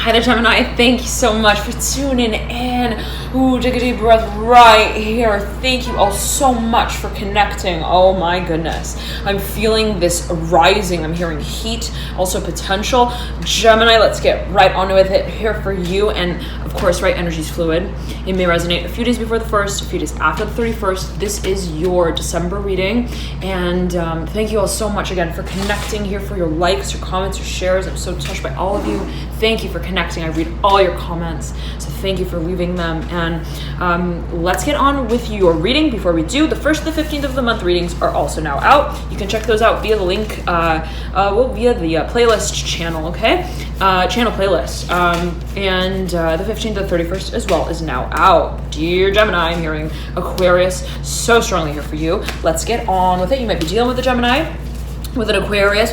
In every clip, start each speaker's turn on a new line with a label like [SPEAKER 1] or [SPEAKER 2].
[SPEAKER 1] Hi there, Gemini. Thank you so much for tuning in. Ooh, take a deep breath right here. Thank you all so much for connecting. Oh my goodness. I'm feeling this rising. I'm hearing heat, also potential. Gemini, let's get right on with it here for you. And of course, right, energy is fluid. It may resonate a few days before the 1st, a few days after the 31st. This is your December reading. And thank you all so much again for connecting here, for your likes, your comments, your shares. I'm so touched by all of you. Thank you for connecting. I read all your comments, so thank you for leaving them. And let's get on with your reading. Before we do, the 1st and the 15th of the month readings are also now out. You can check those out via the link, via the playlist channel, okay? Channel playlist. And the 15th to the 31st as well is now out. Dear Gemini, I'm hearing Aquarius so strongly here for you. Let's get on with it. You might be dealing with a Gemini, with an Aquarius,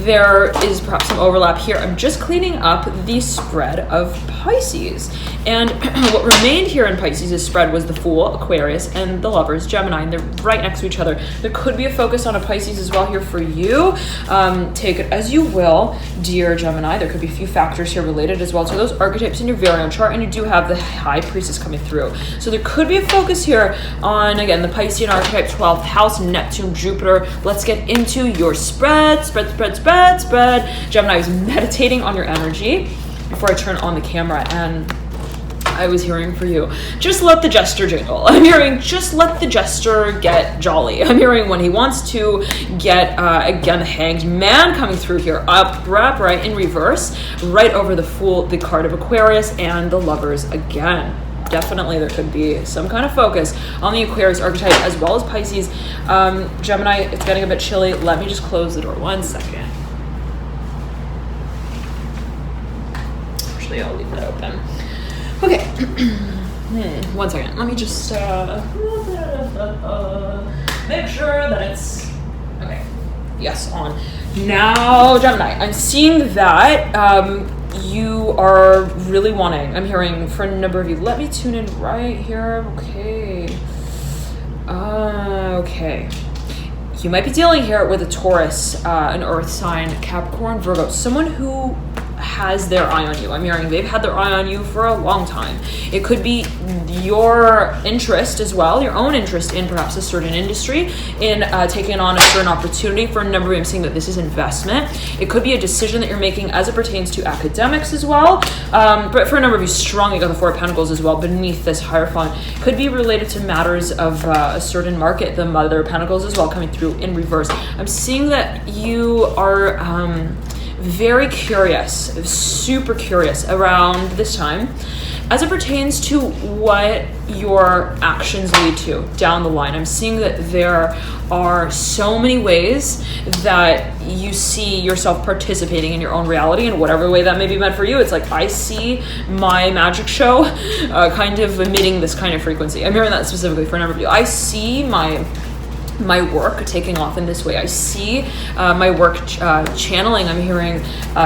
[SPEAKER 1] there is perhaps some overlap here. I'm just cleaning up the spread of Pisces. And what remained here in Pisces' spread was the Fool, Aquarius, and the Lovers, Gemini, and they're right next to each other. There could be a focus on a Pisces as well here for you. Take it as you will, dear Gemini. There could be a few factors here related as well to those archetypes in your very own chart, and you do have the High Priestess coming through. So there could be a focus here on, again, the Piscean archetype, 12th house, Neptune, Jupiter. Let's get into your spread. Gemini is meditating on your energy before I turn on the camera, and I was hearing for you, just let the jester jiggle. I'm hearing, just let the jester get jolly. I'm hearing when he wants to get, again, the Hanged Man coming through here, up, right, in reverse, right over the Fool, the card of Aquarius, and the Lovers again. Definitely there could be some kind of focus on the Aquarius archetype as well as Pisces. Gemini, it's getting a bit chilly. Let me just close the door 1 second. Actually, I'll leave that open. Okay. 1 second. Let me just make sure that it's okay. Yes, on. Now, Gemini, I'm seeing that you are really wanting, I'm hearing for a number of you, let me tune in right here. Okay. You might be dealing here with a Taurus, an earth sign, Capricorn, Virgo, someone who has their eye on you. I'm hearing they've had their eye on you for a long time. It could be your interest as well, your own interest in perhaps a certain industry, in taking on a certain opportunity. For a number of you, I'm seeing that this is investment. It could be a decision that you're making as it pertains to academics as well. But for a number of you, strongly got the Four of Pentacles as well beneath this Hierophant. Could be related to matters of a certain market, the Mother of Pentacles as well coming through in reverse. I'm seeing that you are very curious, super curious around this time as it pertains to what your actions lead to down the line. I'm seeing that there are so many ways that you see yourself participating in your own reality in whatever way that may be meant for you. It's like, I see my magic show kind of emitting this kind of frequency. I'm hearing that specifically for a number of you. I see my work taking off in this way. I see my work channeling. I'm hearing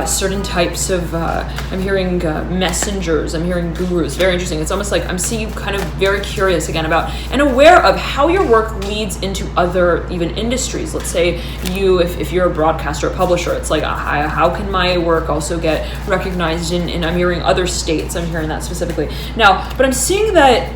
[SPEAKER 1] certain types of, I'm hearing messengers, I'm hearing gurus. Very interesting. It's almost like I'm seeing you kind of very curious again about and aware of how your work leads into other even industries. Let's say you, if you're a broadcaster or publisher, it's like, how can my work also get recognized in I'm hearing other states. I'm hearing that specifically. Now, but I'm seeing that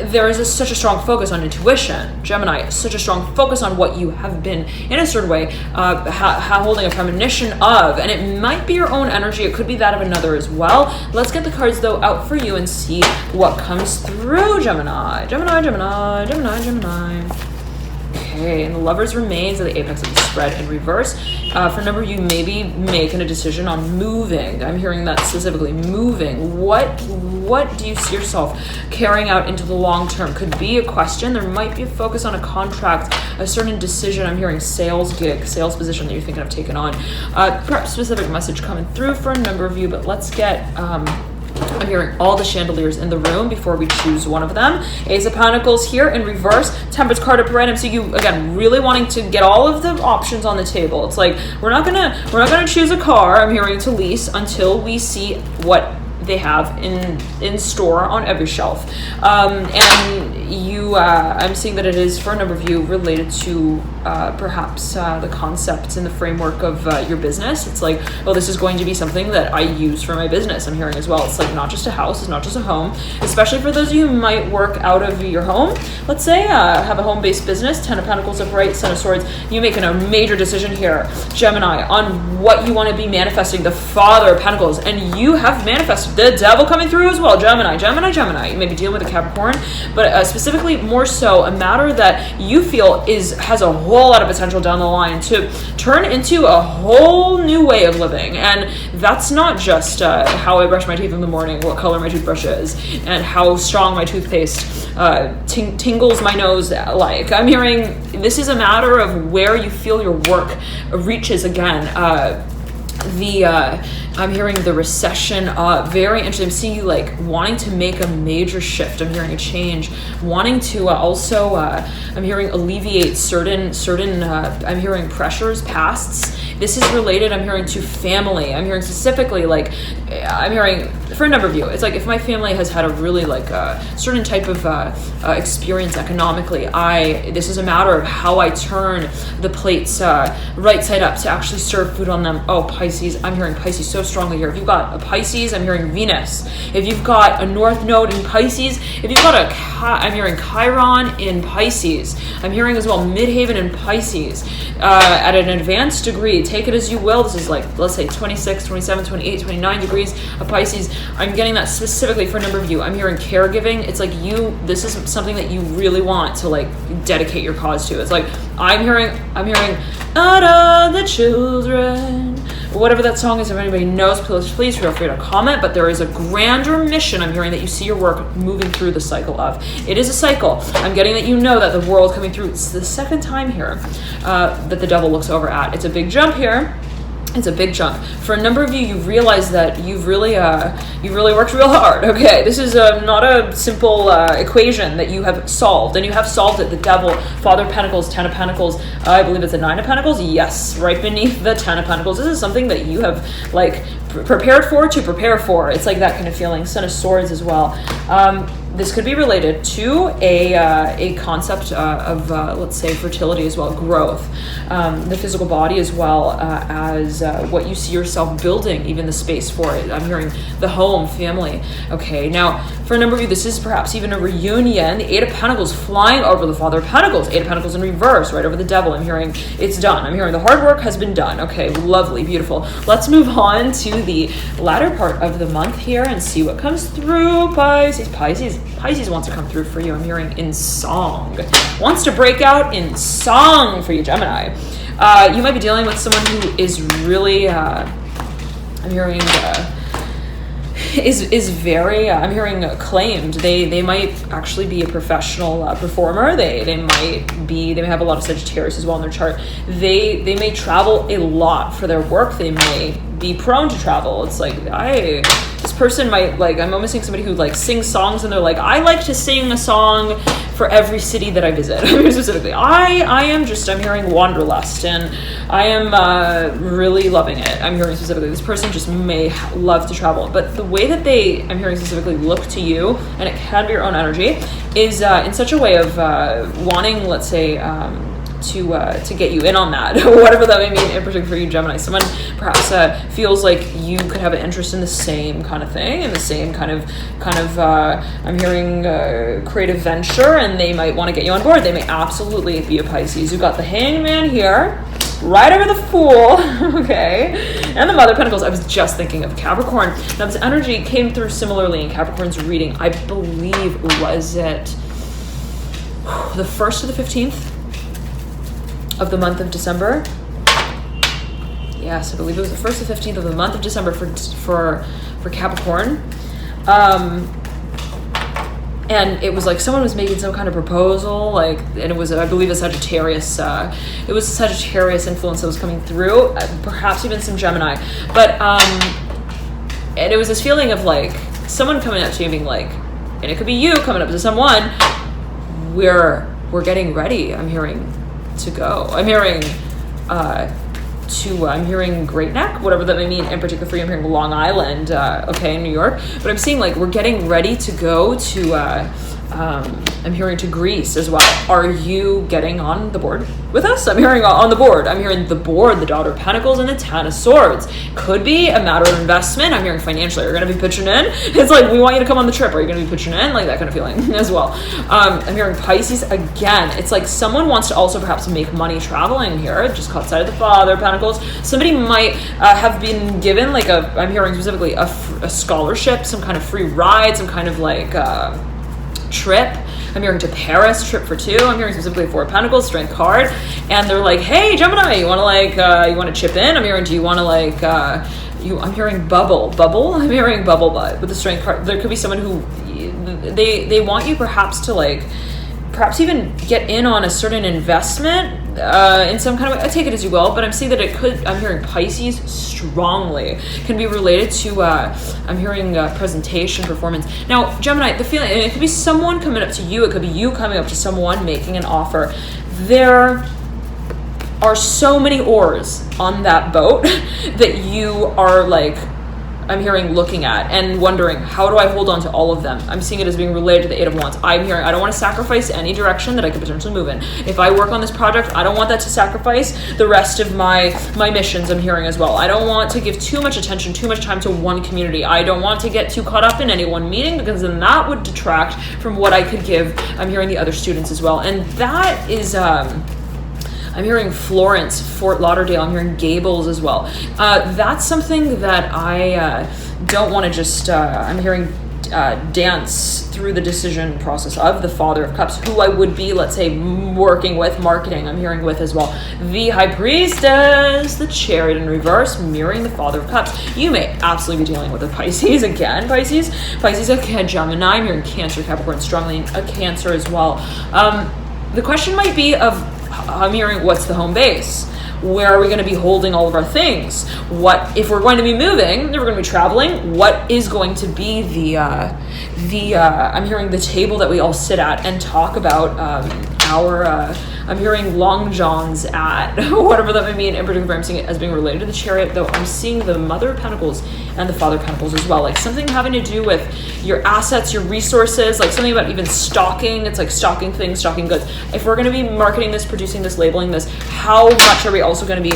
[SPEAKER 1] there is such a strong focus on intuition, Gemini, such a strong focus on what you have been in a certain way, holding a premonition of, and it might be your own energy, it could be that of another as well. Let's get the cards though out for you and see what comes through, Gemini. Okay, and the Lovers remains at the apex of the spread in reverse. For a number of you, maybe making a decision on moving. I'm hearing that specifically, moving. What do you see yourself carrying out into the long term? Could be a question. There might be a focus on a contract, a certain decision. I'm hearing sales gig, sales position that you're thinking of taking on. Perhaps specific message coming through for a number of you, but let's get I'm hearing all the chandeliers in the room before we choose one of them. Ace of Pentacles here in reverse. Temperance card up random. So you, again, really wanting to get all of the options on the table. It's like, we're not gonna choose a car, I'm hearing, to lease until we see what they have in store on every shelf. And you, I'm seeing that it is, for a number of you, related to perhaps the concepts in the framework of your business. It's like, oh, this is going to be something that I use for my business. I'm hearing as well. It's like not just a house, it's not just a home, especially for those of you who might work out of your home. Let's say have a home-based business, 10 of Pentacles upright, 10 of Swords. You're making a major decision here, Gemini, on what you want to be manifesting, the Father of Pentacles, and you have manifested the Devil coming through as well, Gemini. You may be dealing with a Capricorn, but specifically more so a matter that you feel has a whole lot of potential down the line to turn into a whole new way of living. And that's not just how I brush my teeth in the morning, what color my toothbrush is, and how strong my toothpaste tingles my nose like. I'm hearing this is a matter of where you feel your work reaches again. I'm hearing the recession, very interesting. I'm seeing you like wanting to make a major shift. I'm hearing a change, wanting to also, I'm hearing alleviate certain, I'm hearing pressures, pasts. This is related, I'm hearing to family. I'm hearing specifically like, I'm hearing for a number of you, it's like if my family has had a really like certain type of experience economically, this is a matter of how I turn the plates right side up to actually serve food on them. Oh, Pisces, I'm hearing Pisces so strongly here. If you've got a Pisces, I'm hearing Venus. If you've got a North Node in Pisces, if you've got I'm hearing Chiron in Pisces. I'm hearing as well Midhaven in Pisces. At an advanced degree, take it as you will. This is like, let's say 26, 27, 28, 29 degrees of Pisces. I'm getting that specifically for a number of you. I'm hearing caregiving. It's like this is something that you really want to like dedicate your cause to. It's like, I'm hearing out of the children, whatever that song is. If anybody knows, please feel free to comment. But there is a grander mission I'm hearing that you see your work moving through the cycle of. It is a cycle. I'm getting that you know that the world coming through. It's the second time here that the Devil looks over at. It's a big jump here. It's a big jump. For a number of you, you realize that you've really worked real hard. Okay, this is not a simple equation that you have solved, and you have solved it. The Devil, Father of Pentacles, 10 of Pentacles, I believe it's a 9 of Pentacles. Yes, right beneath the 10 of Pentacles. This is something that you have like prepared for to prepare for. It's like that kind of feeling. Son of Swords as well. This could be related to a concept of, let's say, fertility as well, growth, the physical body as well as what you see yourself building, even the space for it. I'm hearing the home, family. Okay, now for a number of you, this is perhaps even a reunion. The 8 of Pentacles flying over the Father of Pentacles, 8 of Pentacles in reverse, right over the Devil. I'm hearing it's done. I'm hearing the hard work has been done. Okay, lovely, beautiful. Let's move on to the latter part of the month here and see what comes through, Pisces. Pisces wants to come through for you. I'm hearing in song. Wants to break out in song for you, Gemini. You might be dealing with someone who is really, I'm hearing, is very, I'm hearing acclaimed. They might actually be a professional performer. They may have a lot of Sagittarius as well in their chart. They may travel a lot for their work. They may be prone to travel. It's like, this person might, like, I'm almost seeing somebody who like sings songs and they're like, I like to sing a song for every city that I visit. Specifically, I'm hearing wanderlust, and I am really loving it. I'm hearing specifically, this person just may love to travel, but the way that I'm hearing specifically look to you, and it can be your own energy, is in such a way of wanting, let's say, to get you in on that, whatever that may mean in particular for you, Gemini. Someone perhaps feels like you could have an interest in the same kind of thing, in the same kind of I'm hearing creative venture, and they might want to get you on board. They may absolutely be a Pisces. You've got the Hangman here, right over the Fool, okay, and the Mother of Pentacles. I was just thinking of Capricorn. Now this energy came through similarly in Capricorn's reading. I believe, was it the 1st to the 15th? Of the month of December. Yes, I believe it was the 1st to 15th of the month of December for Capricorn. And it was like someone was making some kind of proposal, like, and it was, I believe, a Sagittarius. It was a Sagittarius influence that was coming through, perhaps even some Gemini. But and it was this feeling of like someone coming up to you being like, and it could be you coming up to someone. We're getting ready. I'm hearing to go. I'm hearing I'm hearing Great Neck, whatever that may mean in particular for you. I'm hearing Long Island, okay, in New York. But I'm seeing like we're getting ready to go to I'm hearing to Greece as well. Are you getting on the board with us? I'm hearing on the board. I'm hearing the board, the Daughter of Pentacles, and the Ten of Swords. Could be a matter of investment. I'm hearing financially. You're going to be pitching in. It's like, we want you to come on the trip. Are you going to be pitching in? Like that kind of feeling as well. I'm hearing Pisces again. It's like someone wants to also perhaps make money traveling here. Just caught sight of the Father of Pentacles. Somebody might have been given like I'm hearing specifically a scholarship, some kind of free ride, some kind of like trip. I'm hearing to Paris, trip for two. I'm hearing specifically Four of Pentacles, Strength card, and they're like, "Hey, Gemini, you want to you want to chip in?" I'm hearing, "Do you want to I'm hearing bubble. I'm hearing bubble, but with the Strength card, there could be someone who they want you perhaps to perhaps even get in on a certain investment in some kind of way. Take it as you will, but I'm seeing that it could, I'm hearing Pisces strongly, can be related to, I'm hearing presentation, performance. Now, Gemini, the feeling, and it could be someone coming up to you, it could be you coming up to someone making an offer. There are so many oars on that boat that you are I'm hearing looking at and wondering, how do I hold on to all of them? I'm seeing it as being related to the Eight of Wands. I'm hearing, I don't want to sacrifice any direction that I could potentially move in. If I work on this project, I don't want that to sacrifice the rest of my missions. I'm hearing as well. I don't want to give too much attention, too much time to one community. I don't want to get too caught up in any one meeting, because then that would detract from what I could give. I'm hearing the other students as well. And that is, I'm hearing Florence, Fort Lauderdale. I'm hearing Gables as well. That's something that I don't want to just, I'm hearing dance through the decision process of the Father of Cups, who I would be, let's say, working with, marketing, I'm hearing with as well. The High Priestess, the Chariot in reverse, mirroring the Father of Cups. You may absolutely be dealing with a Pisces again, Pisces again, Gemini. I'm hearing Cancer, Capricorn, strongly a Cancer as well. The question might be I'm hearing, what's the home base? Where are we going to be holding all of our things? What if we're going to be moving? If we're going to be traveling, what is going to be the I'm hearing the table that we all sit at and talk about I'm hearing long johns at whatever that may mean. In particular, I'm seeing it as being related to the Chariot, though I'm seeing the Mother of Pentacles and the Father of Pentacles as well. Like something having to do with your assets, your resources, like something about even stocking. It's like stocking things, stocking goods. If we're going to be marketing this, producing this, labeling this, how much are we also going to be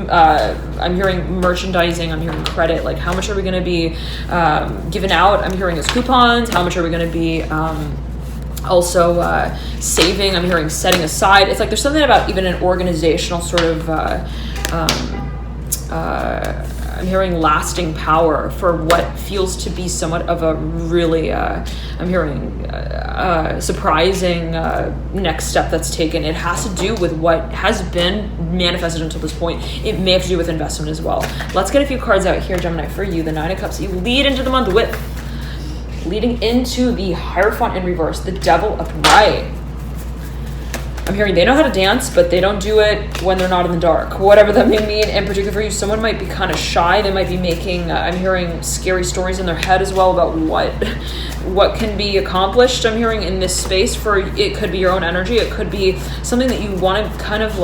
[SPEAKER 1] I'm hearing merchandising, I'm hearing credit, like how much are we going to be giving out? I'm hearing as coupons. How much are we going to be also saving? I'm hearing setting aside. It's like there's something about even an organizational sort of I'm hearing lasting power for what feels to be somewhat of a really I'm hearing surprising next step that's taken. It has to do with what has been manifested until this point. It may have to do with investment as well. Let's get a few cards out here, Gemini, for you. The Nine of Cups. You lead into the month with, leading into the Hierophant in reverse, the Devil upright. I'm hearing they know how to dance, but they don't do it when they're not in the dark. Whatever that may mean. In particular for you, someone might be kind of shy. They might be making, I'm hearing scary stories in their head as well about what can be accomplished. I'm hearing in this space for, it could be your own energy. It could be something that you want to kind of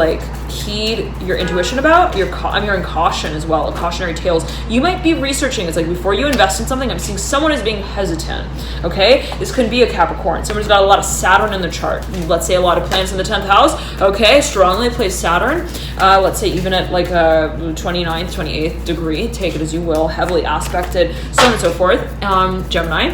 [SPEAKER 1] heed your intuition about. I'm hearing caution as well, cautionary tales. You might be researching. It's like before you invest in something, I'm seeing someone is being hesitant. Okay, this could be a Capricorn. Someone's got a lot of Saturn in the chart. Let's say a lot of planets in the 10th house. Okay, strongly placed Saturn. Let's say even at like a 29th, 28th degree. Take it as you will. Heavily aspected, so on and so forth. Gemini.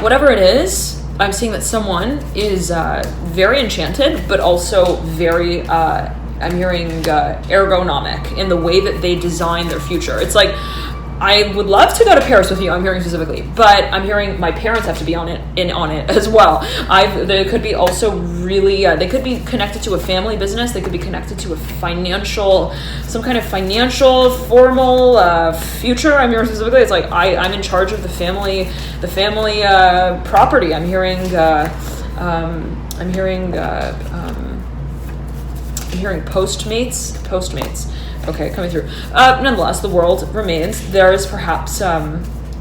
[SPEAKER 1] Whatever it is, I'm seeing that someone is very enchanted, but also very, I'm hearing ergonomic in the way that they design their future. It's like, I would love to go to Paris with you, I'm hearing specifically, but I'm hearing my parents have to be on it as well. They could be also really, they could be connected to a family business. They could be connected to a financial, some kind of financial formal future. I'm hearing specifically, it's like I'm in charge of the family property. I'm hearing Postmates. Okay, coming through. Nonetheless, the world remains. There is perhaps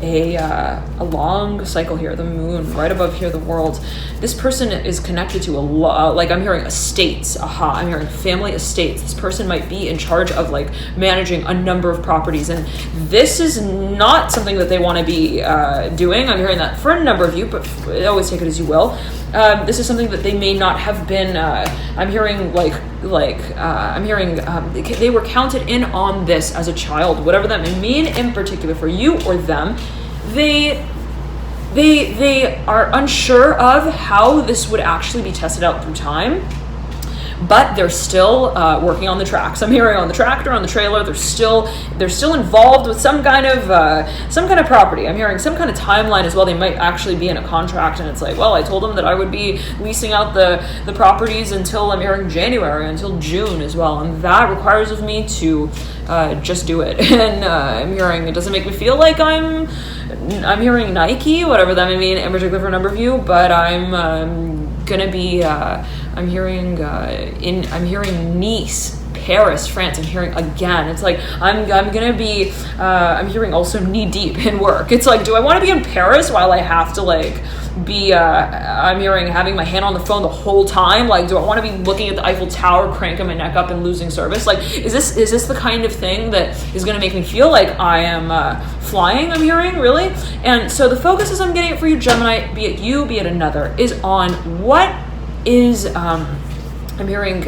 [SPEAKER 1] a long cycle here, the moon, right above here, the world. This person is connected to a lot, like I'm hearing estates, I'm hearing family estates. This person might be in charge of like managing a number of properties, and this is not something that they want to be doing. I'm hearing that for a number of you, but always take it as you will. This is something that they may not have been, I'm hearing they were counted in on this as a child, whatever that may mean in particular for you or them. They are unsure of how this would actually be tested out through time, but they're still working on the tracks. I'm hearing on the tractor, on the trailer. They're still involved with some kind of property. I'm hearing some kind of timeline as well. They might actually be in a contract, and it's like, well, I told them that I would be leasing out the properties until, I'm hearing January, until June as well, and that requires of me to just do it. And I'm hearing it doesn't make me feel like I'm hearing Nike, whatever that may mean in particular for a number of you, but I'm gonna be I'm hearing Nice, Paris, France. I'm hearing again. It's like I'm gonna be I'm hearing also knee deep in work. It's like, do I want to be in Paris while I have to like be I'm hearing having my hand on the phone the whole time? Like, do I want to be looking at the Eiffel Tower, cranking my neck up and losing service? Like, is this the kind of thing that is going to make me feel like I am flying? I'm hearing, really. And so the focus, as I'm getting it for you, Gemini, be it you, be it another, is on what is I'm hearing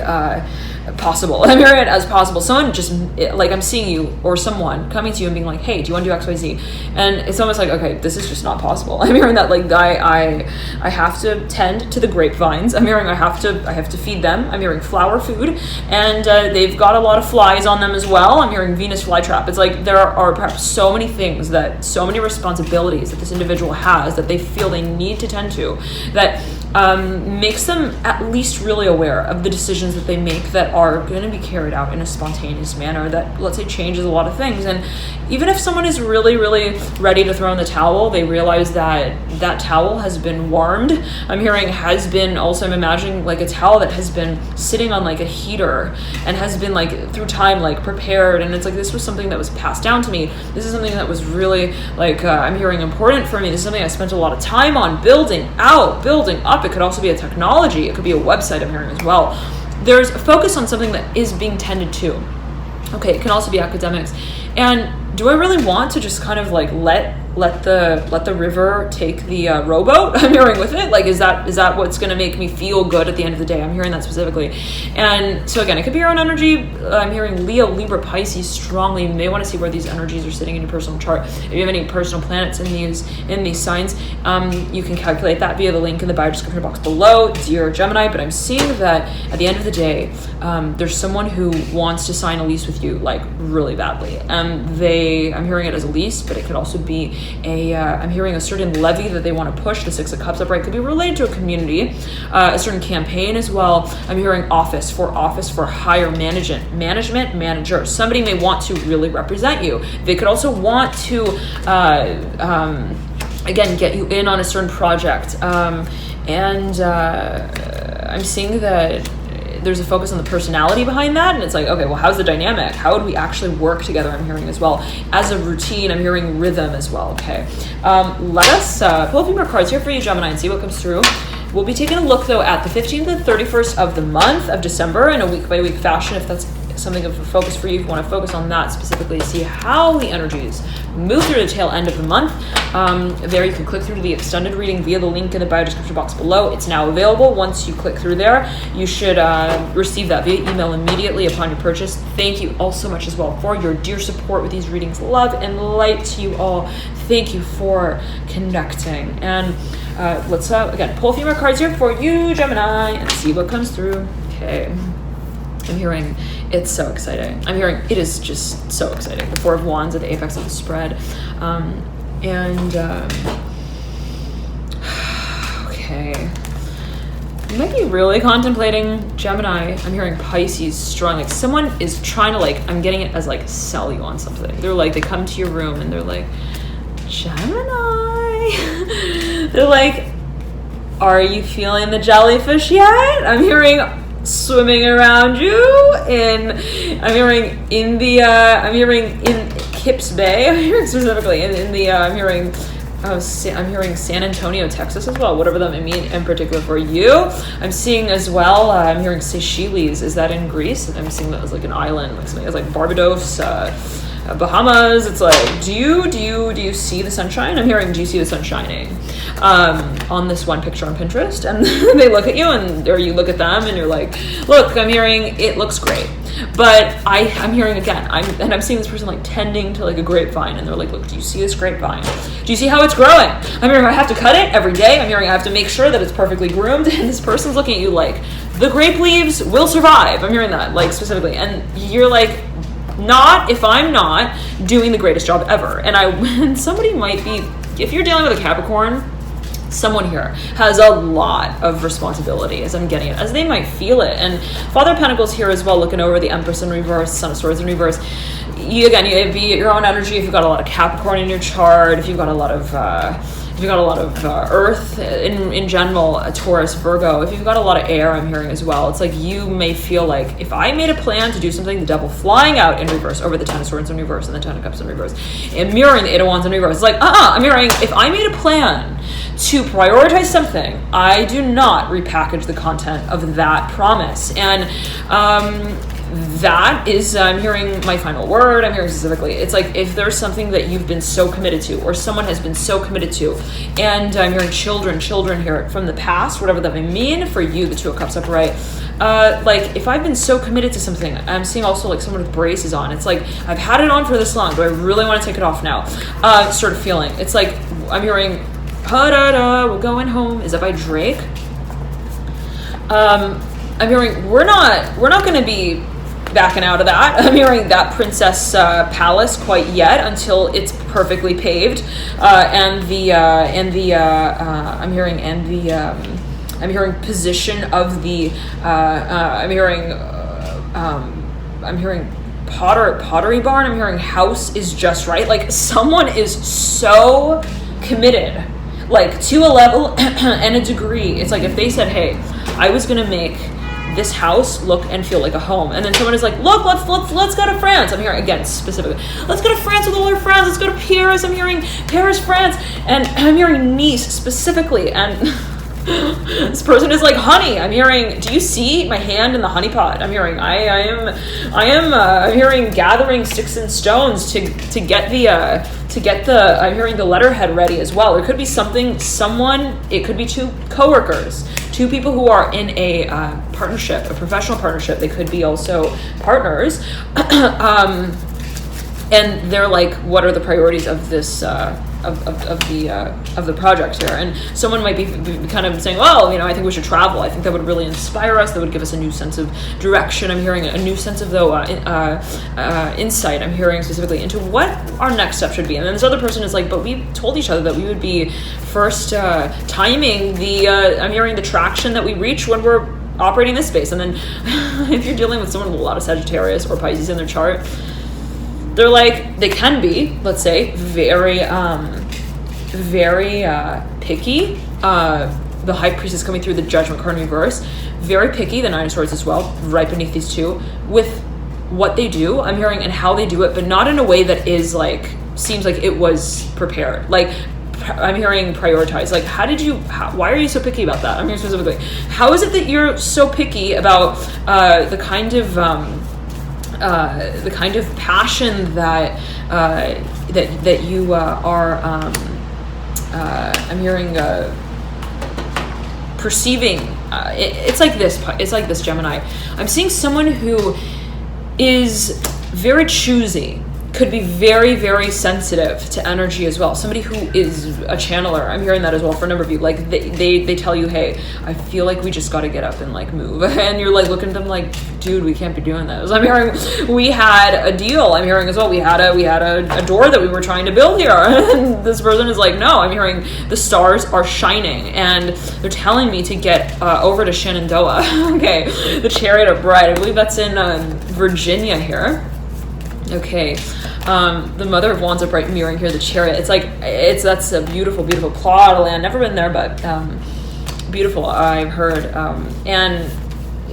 [SPEAKER 1] possible. I'm hearing it as possible. Someone just, like, I'm seeing you or someone coming to you and being like, hey, do you want to do XYZ? And it's almost like, okay, this is just not possible. I'm hearing that, like, I have to tend to the grapevines. I'm hearing I have to feed them. I'm hearing flower food, and they've got a lot of flies on them as well. I'm hearing Venus flytrap. It's like there are perhaps so many things, so many responsibilities that this individual has that they feel they need to tend to, that makes them at least really aware of the decisions that they make that are going to be carried out in a spontaneous manner that, let's say, changes a lot of things. And even if someone is really, really ready to throw in the towel, they realize that that towel has been warmed. I'm hearing has been also, I'm imagining like a towel that has been sitting on like a heater and has been like through time like prepared, and it's like this was something that was passed down to me. This is something that was really like I'm hearing important for me. This is something I spent a lot of time on building out, building up. It could also be a technology. It could be a website, I'm hearing as well. There's a focus on something that is being tended to. Okay, it can also be academics. And do I really want to just kind of like let the river take the rowboat? I'm hearing with it. Like, is that what's going to make me feel good at the end of the day? I'm hearing that specifically. And so again, it could be your own energy. I'm hearing Leo, Libra, Pisces strongly. You may want to see where these energies are sitting in your personal chart. If you have any personal planets in these signs, you can calculate that via the link in the bio description box below. Dear Gemini, but I'm seeing that at the end of the day, there's someone who wants to sign a lease with you, like really badly. I'm hearing it as a lease, but it could also be I'm hearing a certain levy that they want to push. The Six of Cups upright could be related to a community, a certain campaign as well. I'm hearing office for higher management, manager. Somebody may want to really represent you. They could also want to, again, get you in on a certain project. I'm seeing that there's a focus on the personality behind that, and it's like, okay, well, how's the dynamic? How would we actually work together? I'm hearing as well. As a routine, I'm hearing rhythm as well. Okay, let us pull a few more cards here for you, Gemini, and see what comes through. We'll be taking a look, though, at the 15th and 31st of the month of December in a week-by-week fashion, if that's something of a focus for you. If you want to focus on that specifically to see how the energies move through the tail end of the month, there you can click through to the extended reading via the link in the bio description box below. It's now available. Once you click through there, you should receive that via email immediately upon your purchase. Thank you all so much as well for your dear support with these readings. Love and light to you all. Thank you for connecting. And let's again pull a few more cards here for you, Gemini, and see what comes through. Okay, I'm hearing it's so exciting. I'm hearing it is just so exciting. The Four of Wands at the apex of the spread. Okay. You might be really contemplating Gemini. I'm hearing Pisces strong. Like someone is trying to like, I'm getting it as like sell you on something. They're like, they come to your room and they're like, Gemini. They're like, are you feeling the jellyfish yet? I'm hearing Kips Bay. I'm hearing specifically in the I'm hearing San Antonio, Texas as well, whatever that may mean in particular for you. I'm seeing as well, I'm hearing Seychelles. Is that in Greece? I'm seeing that as like an island, like something as like Barbados, Bahamas. It's like, do you see the sunshine? I'm hearing, do you see the sun shining? On this one picture on Pinterest, and they look at you, or you look at them, and you're like, look, I'm hearing it looks great. But I'm hearing again, I'm seeing this person like tending to like a grapevine, and they're like, look, do you see this grapevine? Do you see how it's growing? I'm hearing I have to cut it every day. I'm hearing I have to make sure that it's perfectly groomed, and this person's looking at you like, the grape leaves will survive. I'm hearing that, like, specifically, and you're like, not if I'm not doing the greatest job ever. And somebody might be, if you're dealing with a Capricorn, someone here has a lot of responsibility, as I'm getting it, as they might feel it. And Father of Pentacles here as well, looking over the Empress in reverse, Son of Swords in reverse. You have your own energy. If you've got a lot of Capricorn in your chart, if you've got a lot of Earth in general, a Taurus, Virgo, if you've got a lot of air, I'm hearing as well, it's like you may feel like, if I made a plan to do something, the Devil flying out in reverse over the Ten of Swords in reverse and the Ten of Cups in reverse, and mirroring the Eight of Wands in reverse. It's like, I'm hearing, if I made a plan to prioritize something, I do not repackage the content of that promise. And that is, I'm hearing my final word. I'm hearing specifically, it's like, if there's something that you've been so committed to, or someone has been so committed to, and I'm hearing children here from the past, whatever that may mean for you, the Two of Cups upright. Like, if I've been so committed to something, I'm seeing also like someone with braces on. It's like, I've had it on for this long. Do I really want to take it off now? Sort of feeling. It's like, I'm hearing, we're going home. Is that by Drake? I'm hearing, we're not going to be backing out of that. I'm hearing that Princess Palace quite yet, until it's perfectly paved. I'm hearing position of the I'm hearing pottery barn. I'm hearing house is just right. Like, someone is so committed, like, to a level and a degree. It's like, if they said, hey, I was gonna make this house look and feel like a home, and then someone is like, look, let's go to France. I'm hearing, again, specifically, let's go to France with all our friends. Let's go to Paris. I'm hearing Paris, France, and I'm hearing Nice specifically, and this person is like, honey. I'm hearing, do you see my hand in the honey pot? I'm hearing, I am hearing gathering sticks and stones to get the I'm hearing the letterhead ready as well. It could be it could be two coworkers, two people who are in a partnership, a professional partnership. They could be also partners, and they're like, what are the priorities of this of the project here? And someone might be kind of saying, well, I think we should travel. I think that would really inspire us. That would give us a new sense of direction. I'm hearing a new sense of insight. I'm hearing specifically into what our next step should be. And then this other person is like, but we told each other that we would be first timing I'm hearing the traction that we reach when we're operating this space. And then if you're dealing with someone with a lot of Sagittarius or Pisces in their chart, they're like, they can be, let's say, very picky. The High Priestess coming through, the Judgment card in reverse, very picky. The Nine of Swords as well, right beneath these two, with what they do, I'm hearing, and how they do it, but not in a way that is like, seems like it was prepared. Like, I'm hearing prioritize. Like, why are you so picky about that? I'm hearing specifically, how is it that you're so picky about the kind of passion that you are I'm hearing perceiving. It's like this, Gemini. I'm seeing someone who is very choosy, could be very, very sensitive to energy as well. Somebody who is a channeler, I'm hearing that as well for a number of you. Like, they tell you, hey, I feel like we just got to get up and like move, and you're like looking at them like, dude, we can't be doing this. I'm hearing, we had a deal. I'm hearing as well, we had a door that we were trying to build here, and this person is like, no. I'm hearing the stars are shining, and they're telling me to get over to Shenandoah. Okay, the Chariot of Bride, I believe that's in Virginia here. Okay, the Mother of Wands upright mirroring here, the Chariot. It's like, that's a beautiful, beautiful plot of land. Never been there, but beautiful, I've heard. And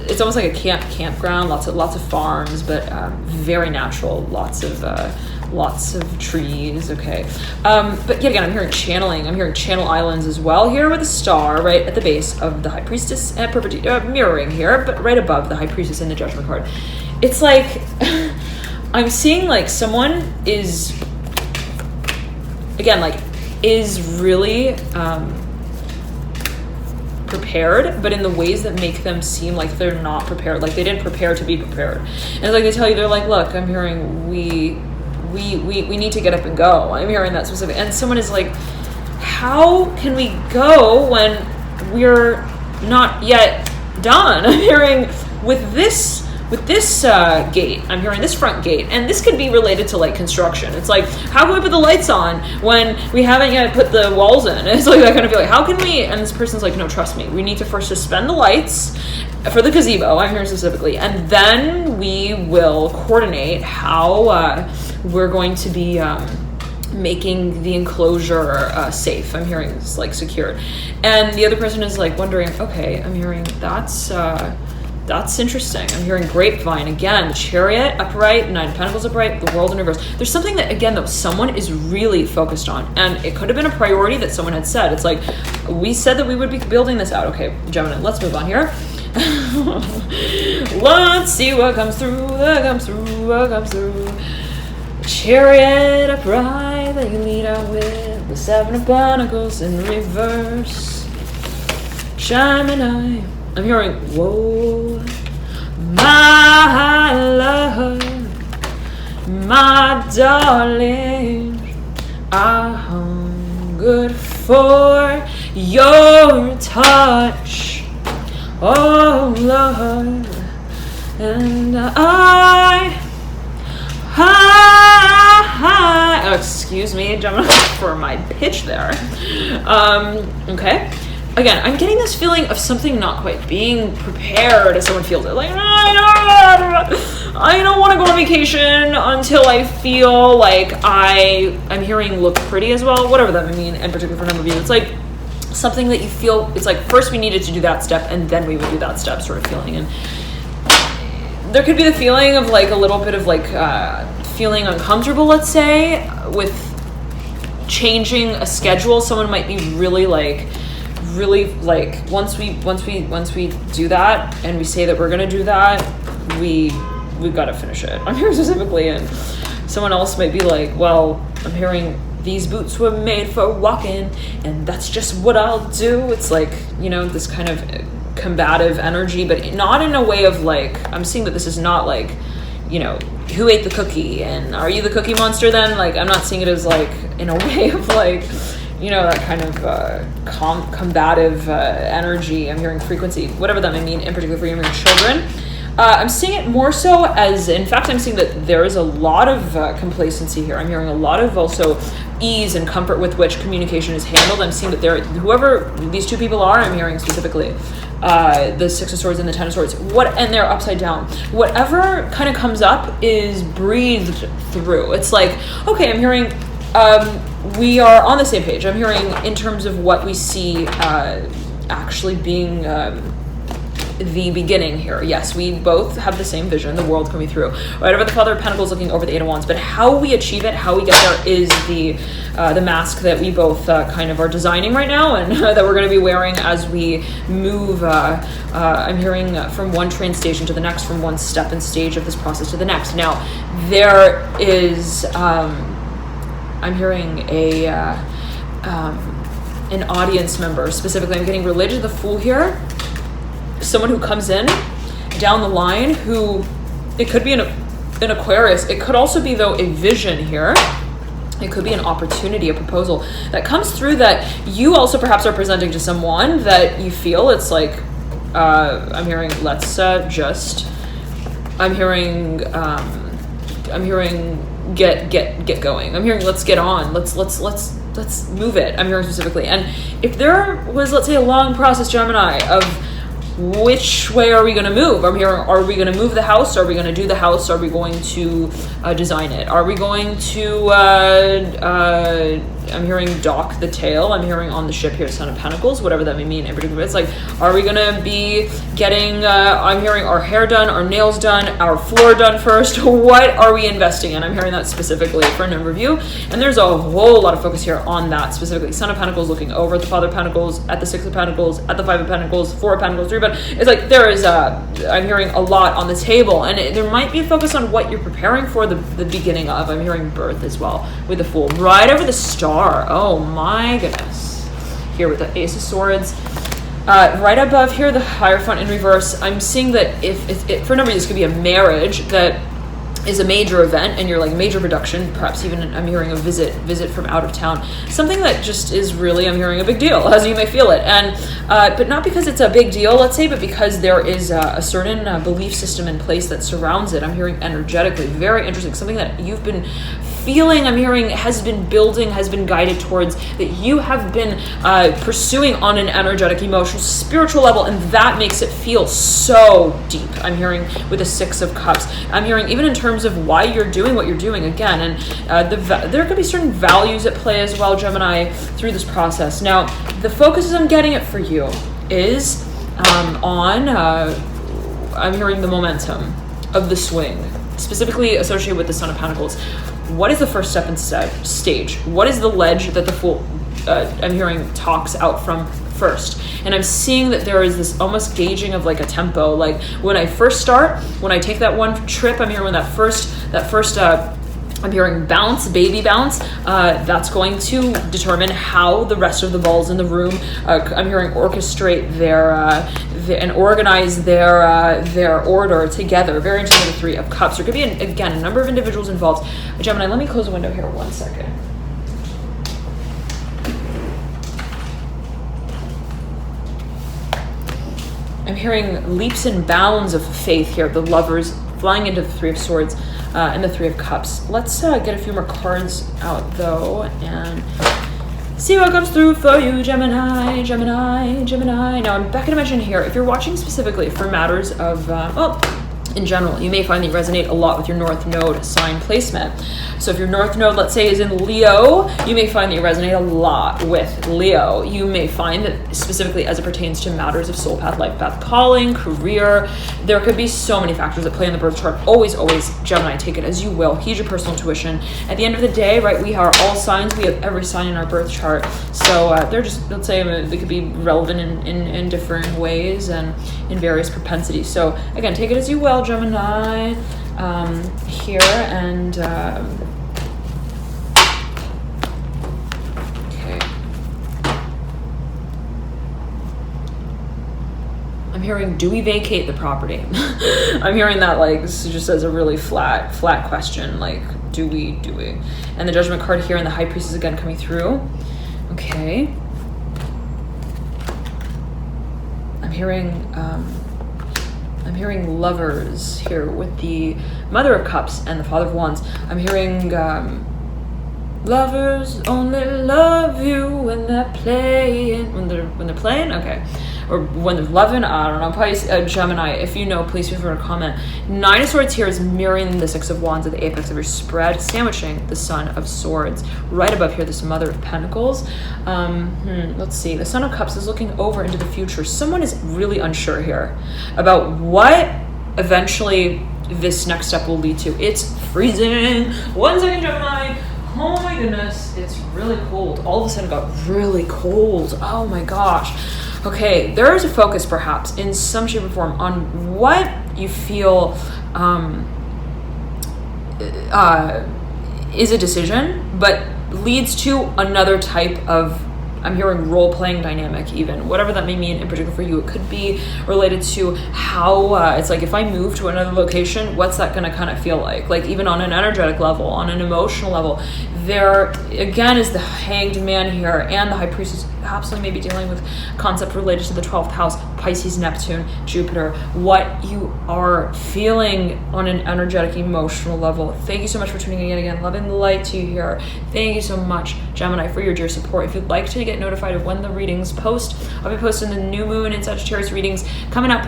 [SPEAKER 1] it's almost like a campground, lots of farms, but very natural, lots of Lots of trees, okay. But yet again, I'm hearing channeling. I'm hearing channel islands as well here with a star right at the base of the High Priestess and mirroring here, but right above the High Priestess in the Judgment card. It's like, I'm seeing like someone is, again, like is really prepared, but in the ways that make them seem like they're not prepared, like they didn't prepare to be prepared. And it's like they tell you, they're like, look, I'm hearing we need to get up and go. I'm hearing that specific, and someone is like, how can we go when we're not yet done? I'm hearing with this gate, I'm hearing this front gate, and this could be related to like construction. It's like, how can we put the lights on when we haven't yet put the walls in? It's like that kind of feel like, how can we? And this person's like, no, trust me, we need to first suspend the lights for the gazebo, I'm hearing specifically, and then we will coordinate how we're going to be making the enclosure safe. I'm hearing it's like secured. And the other person is like wondering, okay, I'm hearing that's interesting. I'm hearing grapevine again, Chariot upright, Nine of Pentacles upright, the World in reverse. There's something that, again, though, someone is really focused on, and it could have been a priority that someone had said. It's like, we said that we would be building this out. Okay, Gemini, let's move on here. Let's see what comes through, what comes through. Chariot upright that you lead out with, the Seven of Pentacles in reverse. Gemini. I'm hearing, whoa, my love, my darling, I hungered for your touch, oh Lord, and oh, excuse me, Gemini, for my pitch there. Okay. Again, I'm getting this feeling of something not quite being prepared as someone feels it. Like, I don't want to go on vacation until I feel like I'm hearing look pretty as well, whatever that may mean, and particularly for a number of you. It's like something that you feel, it's like first we needed to do that step and then we would do that step sort of feeling. And there could be the feeling of like a little bit of like feeling uncomfortable, let's say, with changing a schedule. Someone might be really like once we do that and we say that we're gonna do that, we've got to finish it. I'm hearing specifically, and someone else might be like, well, I'm hearing these boots were made for walking and that's just what I'll do. It's like, you know, this kind of combative energy, but not in a way of like, I'm seeing that this is not like, you know, who ate the cookie and are you the cookie monster then? Like, I'm not seeing it as like in a way of like, you know, that kind of combative energy. I'm hearing frequency, whatever that may mean, in particular for your children. I'm seeing it more so as, in fact, I'm seeing that there is a lot of complacency here. I'm hearing a lot of also ease and comfort with which communication is handled. I'm seeing that whoever these two people are, I'm hearing specifically the Six of Swords and the Ten of Swords, and they're upside down. Whatever kind of comes up is breathed through. It's like, okay, I'm hearing we are on the same page. I'm hearing in terms of what we see actually being the beginning here. Yes, we both have the same vision, the world coming through. Right over the Father of Pentacles looking over the Eight of Wands. But how we achieve it, how we get there is the mask that we both kind of are designing right now and that we're going to be wearing as we move. I'm hearing from one train station to the next, from one step and stage of this process to the next. Now, there is... I'm hearing an audience member specifically. I'm getting related to the Fool here. Someone who comes in down the line who, it could be an Aquarius. It could also be, though, a vision here. It could be an opportunity, a proposal that comes through that you also perhaps are presenting to someone that you feel it's like, I'm hearing, get going. I'm hearing let's get on. Let's move it. I'm hearing specifically. And if there was, let's say, a long process, Gemini, of which way are we going to move? I'm hearing, are we going to move the house? Are we going to do the house? Are we going to design it? Are we going to I'm hearing dock the tail. I'm hearing on the ship here, Son of Pentacles, whatever that may mean in particular. It's like, are we gonna be getting, I'm hearing our hair done, our nails done, our floor done first? What are we investing in? I'm hearing that specifically for a number of you. And there's a whole lot of focus here on that specifically. Son of Pentacles looking over at the Father of Pentacles, at the Six of Pentacles, at the Five of Pentacles, Four of Pentacles, Three, but it's like there is, I'm hearing a lot on the table, and there might be a focus on what you're preparing for the beginning of. I'm hearing birth as well with the Fool. Right over the Star. Oh my goodness. Here with the Ace of Swords. Right above here, the Hierophant in reverse. I'm seeing that if for a number of you, this could be a marriage that is a major event, and you're like major production, perhaps even I'm hearing a visit from out of town, something that just is really, I'm hearing, a big deal, as you may feel it, and but not because it's a big deal, let's say, but because there is a certain belief system in place that surrounds it. I'm hearing energetically very interesting, something that you've been feeling, I'm hearing, has been building, has been guided towards, that you have been pursuing on an energetic, emotional, spiritual level, and that makes it feel so deep. I'm hearing with the Six of Cups. I'm hearing even in terms of why you're doing what you're doing again, and there could be certain values at play as well, Gemini, through this process. Now, the focus as I'm getting it for you is on, I'm hearing the momentum of the swing, specifically associated with the Son of Pentacles. What is the first step and stage? What is the ledge that the Fool, I'm hearing, talks out from first? And I'm seeing that there is this almost gauging of like a tempo. Like when I first start, when I take that one trip, I'm hearing when that first I'm hearing bounce, baby bounce, that's going to determine how the rest of the balls in the room, I'm hearing, orchestrate their and organize their order together. Very interesting with the Three of Cups. There could be, again, a number of individuals involved. Gemini, let me close the window here 1 second. I'm hearing leaps and bounds of faith here. The Lovers flying into the Three of Swords and the Three of Cups. Let's get a few more cards out, though, and see what comes through for you, Gemini, Gemini, Gemini. Now, I'm back to mention here, if you're watching specifically for matters of, in general, you may find that you resonate a lot with your North Node sign placement. So if your North Node, let's say, is in Leo, you may find that you resonate a lot with Leo. You may find that specifically as it pertains to matters of soul path, life path, calling, career, there could be so many factors that play in the birth chart. Always, Gemini, take it as you will. Heed your personal intuition. At the end of the day, right, we are all signs. We have every sign in our birth chart. So they're just, let's say, they could be relevant in different ways and in various propensities. So again, take it as you will, Gemini, here, and okay. I'm hearing, do we vacate the property? I'm hearing that, like, this is just as a really flat question, like, do we? And the Judgment card here and the High Priestess again coming through. Okay. I'm hearing Lovers here with the Mother of Cups and the Father of Wands. I'm hearing lovers only love you when they're playing. When they're playing? Okay. Or when they're loving, I don't know. Probably Gemini, if you know, please feel free to comment. Nine of Swords here is mirroring the Six of Wands at the apex of your spread, sandwiching the Son of Swords. Right above here, this Mother of Pentacles. Let's see. The Son of Cups is looking over into the future. Someone is really unsure here about what eventually this next step will lead to. It's freezing. 1 second, Gemini. Oh my goodness. It's really cold. All of a sudden it got really cold. Oh my gosh. Okay, there is a focus perhaps in some shape or form on what you feel is a decision, but leads to another type of, I'm hearing, role-playing dynamic even, whatever that may mean in particular for you. It could be related to how, it's like, if I move to another location, what's that gonna kind of feel like? Like, even on an energetic level, on an emotional level. There, again, is the Hanged Man here, and the High Priestess absolutely maybe dealing with concept related to the 12th house, Pisces, Neptune, Jupiter, what you are feeling on an energetic, emotional level. Thank you so much for tuning in again. Loving the light to you here. Thank you so much, Gemini, for your dear support. If you'd like to get notified of when the readings post, I'll be posting the new moon and Sagittarius readings coming up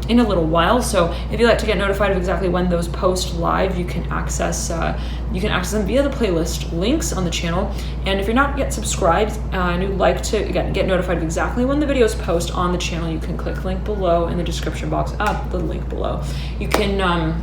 [SPEAKER 1] in a little while. So if you'd like to get notified of exactly when those post live, you can access you can access them via the playlist links on the channel. And if you're not yet subscribed and you'd like to, again, get notified of exactly when the videos post on the channel, you can click the link below in the description box, the link below. You can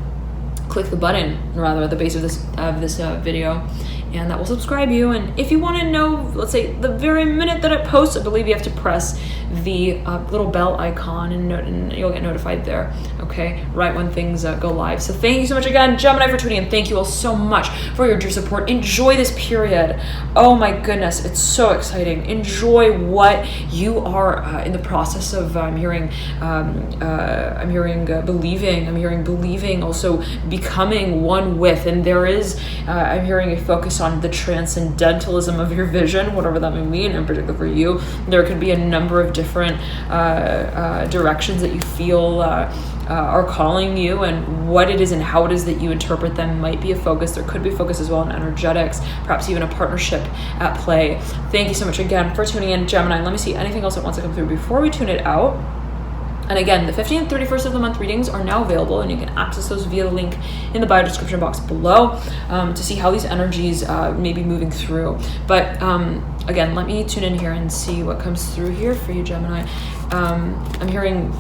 [SPEAKER 1] click the button, rather, at the base of this video, and that will subscribe you. And if you want to know, let's say, the very minute that it posts, I believe you have to press the little bell icon, and you'll get notified there, okay, right when things go live. So thank you so much again, Gemini, for tuning in. Thank you all so much for your support. Enjoy this period. Oh my goodness, it's so exciting. Enjoy what you are in the process of. I'm hearing believing. I'm hearing believing, also becoming one with. And there is, I'm hearing a focus on the transcendentalism of your vision, whatever that may mean. In particular for you, there could be a number of different directions that you feel are calling you, and what it is and how it is that you interpret them might be a focus. There could be a focus as well on energetics, perhaps even a partnership at play. Thank you so much again for tuning in, Gemini. Let me see anything else that wants to come through before we tune it out. And again, the 15th and 31st of the month readings are now available, and you can access those via the link in the bio description box below to see how these energies may be moving through. But again, let me tune in here and see what comes through here for you, Gemini. I'm hearing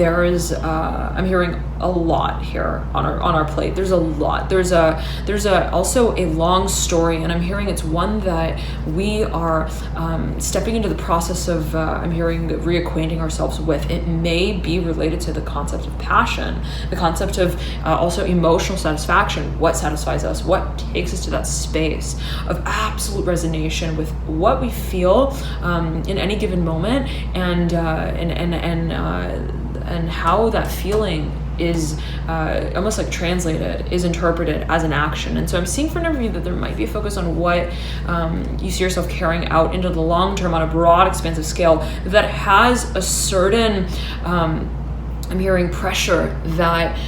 [SPEAKER 1] I'm hearing a lot here on our plate. There's a lot. There's also a long story, and I'm hearing it's one that we are stepping into the process of. I'm hearing reacquainting ourselves with. It may be related to the concept of passion, the concept of also emotional satisfaction. What satisfies us? What takes us to that space of absolute resonation with what we feel in any given moment, and how that feeling is almost like translated, is interpreted as an action. And so I'm seeing for a number of you that there might be a focus on what you see yourself carrying out into the long term on a broad, expansive scale that has a certain I'm hearing pressure that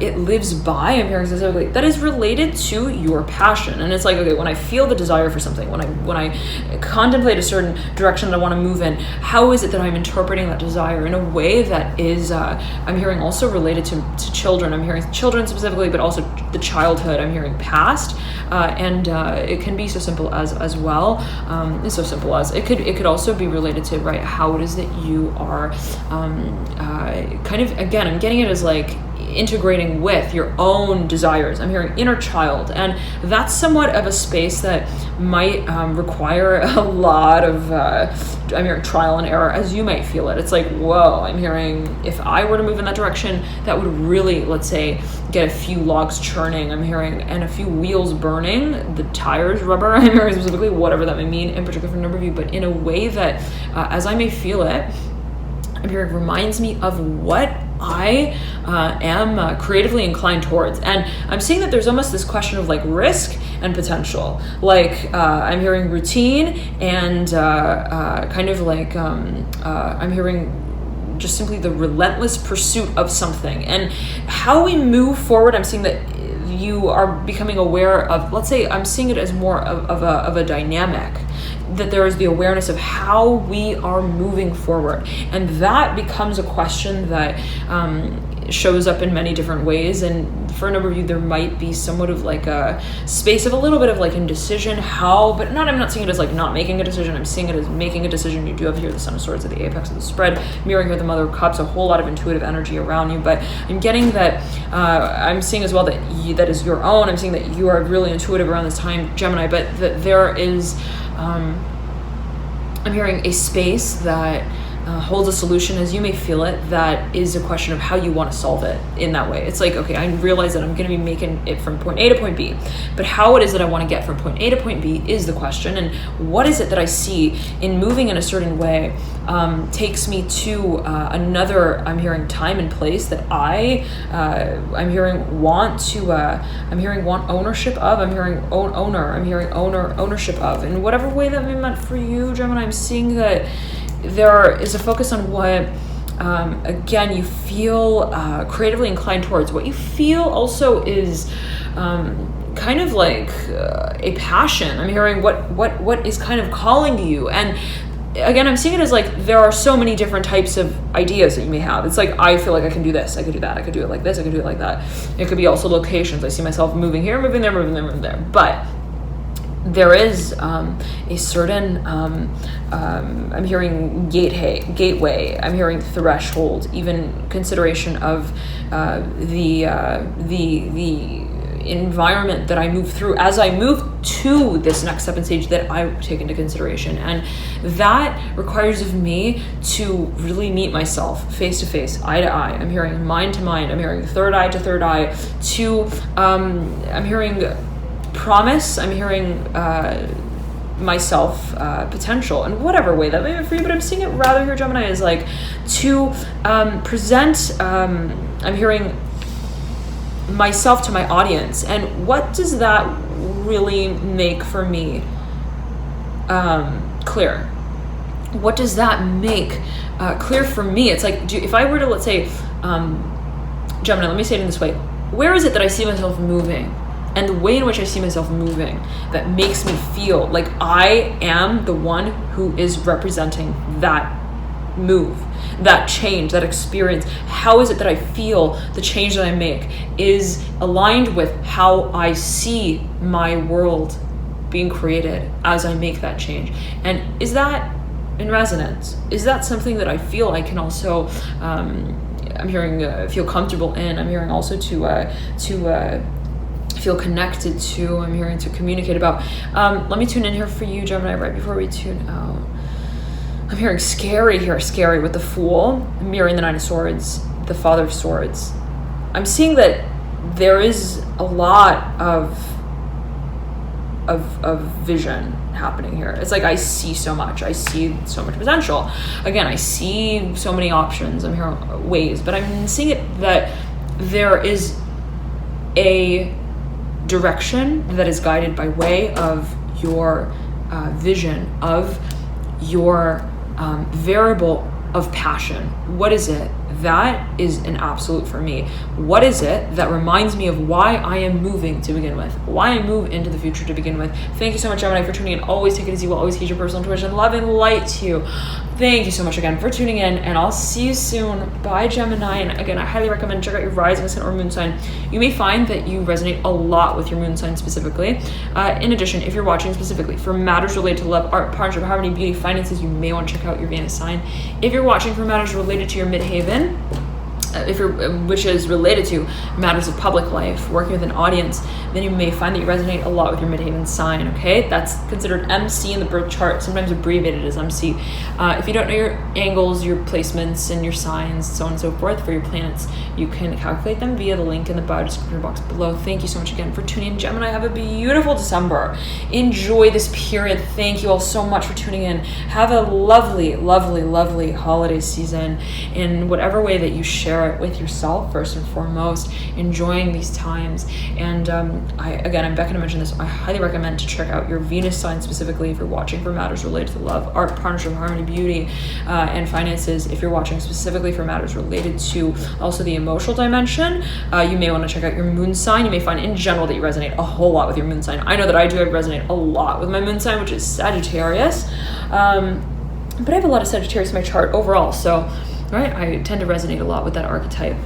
[SPEAKER 1] it lives by. I'm hearing specifically that is related to your passion. And it's like, okay, when I feel the desire for something, when I contemplate a certain direction that I want to move in, how is it that I'm interpreting that desire in a way that is, I'm hearing also related to children. I'm hearing children specifically, but also the childhood. I'm hearing past, and it can be so simple as well. It's so simple as it could also be related to, right, how it is that you are kind of, again, I'm getting it as like integrating with your own desires. I'm hearing inner child, and that's somewhat of a space that might require a lot of I'm hearing trial and error, as you might feel it. It's like, whoa, I'm hearing if I were to move in that direction, that would really, let's say, get a few logs churning. I'm hearing, and a few wheels burning, the tires rubber. I'm hearing specifically, whatever that may mean in particular for a number of you, but in a way that as I may feel it, I'm hearing reminds me of what I am creatively inclined towards. And I'm seeing that there's almost this question of like risk and potential. Like I'm hearing routine and kind of like I'm hearing just simply the relentless pursuit of something. And how we move forward, I'm seeing that you are becoming aware of, let's say, I'm seeing it as more of a dynamic, that there is the awareness of how we are moving forward. And that becomes a question that shows up in many different ways. And for a number of you, there might be somewhat of like a space of a little bit of like indecision, but I'm not seeing it as like not making a decision. I'm seeing it as making a decision. You do have here the Sun of Swords at the apex of the spread, mirroring here the Mother of Cups, a whole lot of intuitive energy around you. But I'm getting that, I'm seeing as well that that is your own. I'm seeing that you are really intuitive around this time, Gemini, but that there is, I'm hearing a space that holds a solution, as you may feel it, that is a question of how you want to solve it in that way. It's like, okay, I realize that I'm going to be making it from point A to point B, but how it is that I want to get from point A to point B is the question. And what is it that I see in moving in a certain way takes me to another, I'm hearing time and place that I'm hearing want ownership of. I'm hearing ownership of, in whatever way that may meant for you, Gemini. I'm seeing that there is a focus on what, again, you feel creatively inclined towards. What you feel also is kind of like a passion. I'm hearing what is kind of calling you. And again, I'm seeing it as like there are so many different types of ideas that you may have. It's like, I feel like I can do this, I could do that, I could do it like this, I could do it like that. It could be also locations. I see myself moving here, moving there, moving there, moving there. But there is a certain, I'm hearing gateway, I'm hearing threshold, even consideration of the environment that I move through as I move to this next step and stage that I take into consideration. And that requires of me to really meet myself face to face, eye to eye. I'm hearing mind to mind. I'm hearing third eye to third eye to, I'm hearing promise. I'm hearing myself potential in whatever way that may be for you, but I'm seeing it rather here, Gemini, is like to present, I'm hearing myself to my audience. And what does that really make for me clear? What does that make clear for me? It's like, if I were to, let's say, Gemini, let me say it in this way. Where is it that I see myself moving? And the way in which I see myself moving that makes me feel like I am the one who is representing that move, that change, that experience. How is it that I feel the change that I make is aligned with how I see my world being created as I make that change? And is that in resonance? Is that something that I feel I can also, I'm hearing feel comfortable in? I'm hearing also to feel connected to. I'm hearing to communicate about. Let me tune in here for you, Gemini, right before we tune out. I'm hearing scary here, scary with the Fool, mirroring the Nine of Swords, the Father of Swords. I'm seeing that there is a lot of vision happening here. It's like I see so much. I see so much potential. Again, I see so many options. I'm hearing ways, but I'm seeing it that there is a direction that is guided by way of your vision, of your variable of passion. What is it? That is an absolute for me. What is it that reminds me of why I am moving to begin with? Why I move into the future to begin with? Thank you so much, Gemini, for tuning in. Always take it easy. We'll always heed your personal intuition. Love and light to you. Thank you so much again for tuning in, and I'll see you soon. Bye, Gemini. And again, I highly recommend check out your rising sign or moon sign. You may find that you resonate a lot with your moon sign specifically. In addition, if you're watching specifically for matters related to love, art, partnership, harmony, beauty, finances, you may want to check out your Venus sign. If you're watching for matters related to your midheaven, which is related to matters of public life, working with an audience, then you may find that you resonate a lot with your midheaven sign, okay? That's considered MC in the birth chart, sometimes abbreviated as MC. If you don't know your angles, your placements, and your signs, so on and so forth for your planets, you can calculate them via the link in the bio description box below. Thank you so much again for tuning in, Gemini. Have a beautiful December. Enjoy this period. Thank you all so much for tuning in. Have a lovely, lovely, lovely holiday season in whatever way that you share it with yourself, first and foremost, enjoying these times. And I'm Becca to mention this, I highly recommend to check out your Venus sign specifically if you're watching for matters related to love, art, partnership, harmony, beauty, and finances. If you're watching specifically for matters related to also the emotional dimension, you may want to check out your moon sign. You may find in general that you resonate a whole lot with your moon sign. I know that I do. I resonate a lot with my moon sign, which is Sagittarius. But I have a lot of Sagittarius in my chart overall, so right, I tend to resonate a lot with that archetype.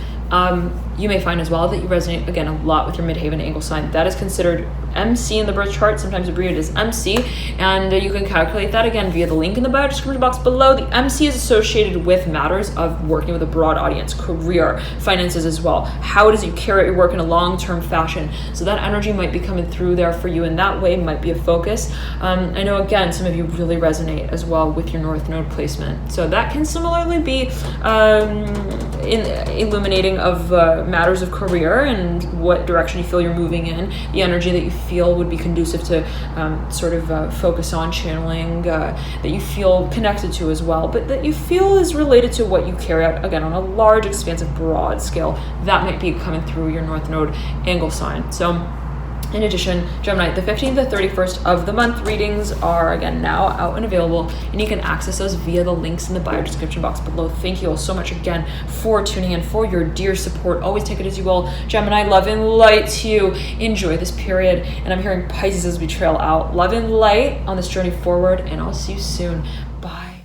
[SPEAKER 1] You may find as well that you resonate, again, a lot with your midheaven angle sign. That is considered MC in the birth chart, sometimes abbreviated as MC, and you can calculate that again via the link in the bio description box below. The MC is associated with matters of working with a broad audience, career, finances as well. How does you carry out your work in a long-term fashion? So that energy might be coming through there for you in that way, might be a focus. I know, again, some of you really resonate as well with your North Node placement. So that can similarly be in illuminating of matters of career and what direction you feel you're moving in, the energy that you feel would be conducive to focus on channeling, that you feel connected to as well, but that you feel is related to what you carry out, again, on a large, expansive, broad scale. That might be coming through your North Node angle sign. So in addition, Gemini, the 15th to 31st of the month readings are again now out and available, and you can access those via the links in the bio description box below. Thank you all so much again for tuning in, for your dear support. Always take it as you will. Gemini, love and light to you. Enjoy this period. And I'm hearing Pisces as we trail out. Love and light on this journey forward, and I'll see you soon. Bye.